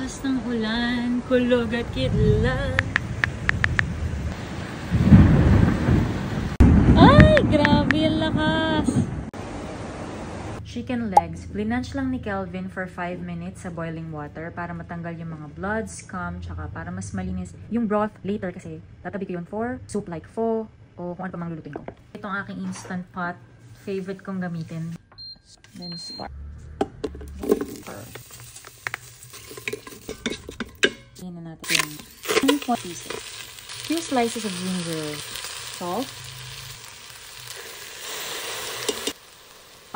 Lakas ng ulan, kulog at kidlat. Ay, grabe ang lakas! Chicken legs. Blinanch lang ni Kelvin for 5 minutes sa boiling water para matanggal yung mga blood, scum, tsaka para mas malinis yung broth later kasi tatabi ko yun for soup like pho o kung ano pa mang lulutuin ko. Itong aking instant pot. Favorite kong gamitin. Then spark. Yan na natin yung 1 pieces. 2 slices of ginger. Salt.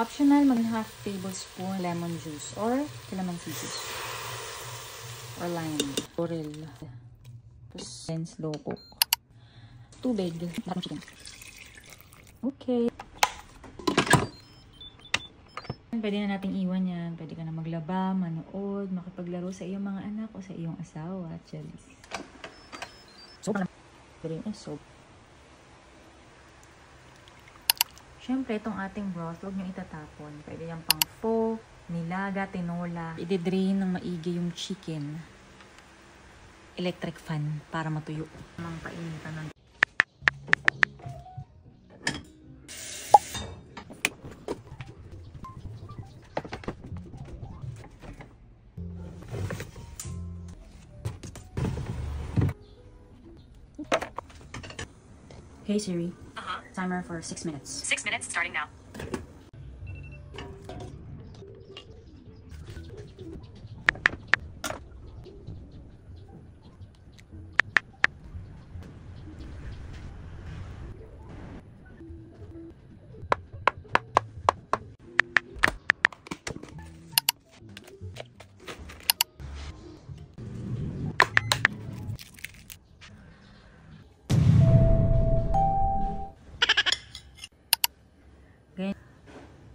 Optional, mag-half tablespoon lemon juice or calamansi juice. Or lime. Orel. Tapos, then slow cook. Tubig. Lahat ng chicken. Okay. Pwede na nating iwan yan. Pwede ka na maglaba, manood, makipaglaro sa iyong mga anak o sa iyong asawa. Chelis. Soap. Pwede yung soap. Siyempre, itong ating broth, huwag nyo itatapon. Pwede yung pang pho, nilaga, tinola. I-drain ng maigi yung chicken. Electric fan para matuyo. Mang painitan ng Hey Siri. Timer for 6 minutes. 6 minutes, starting now.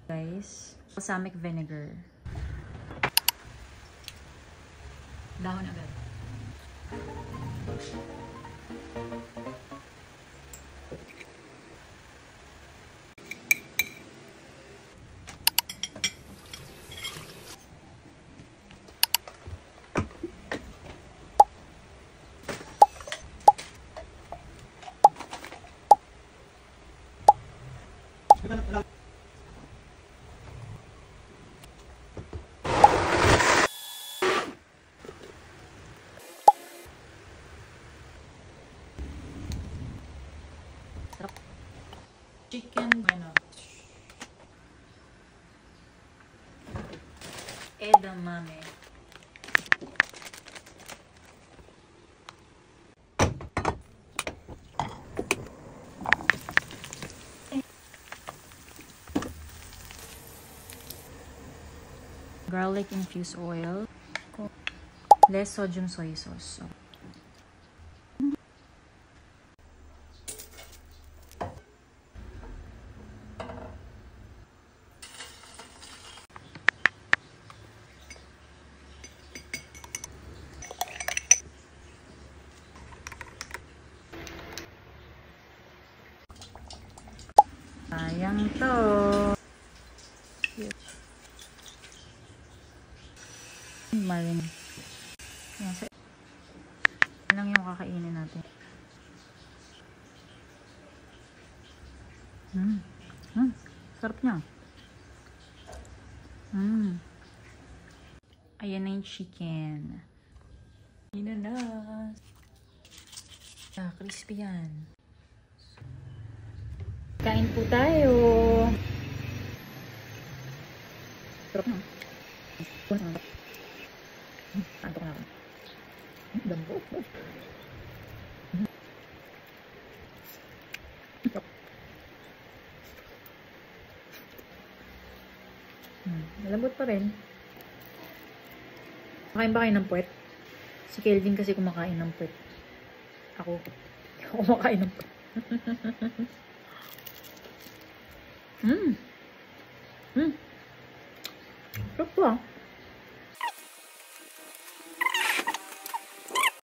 Guys, balsamic vinegar. Dahon agad. Chicken, bueno. Edamame. Garlic infused oil. Less sodium soy sauce. Sayang to. Marin. Yan, so, lang yung kakainin natin. Sarap niya. Ayan na yung chicken. Ayan na. Crispy yan. Kain po tayo. Sarap na. Antok na ako. Dambo. Malambot pa rin. Makain ba kayo ng puwet? Si Kelvin kasi kumakain ng puwet. Ako. Hindi ako kumakain ng puwet. Sarap po ah.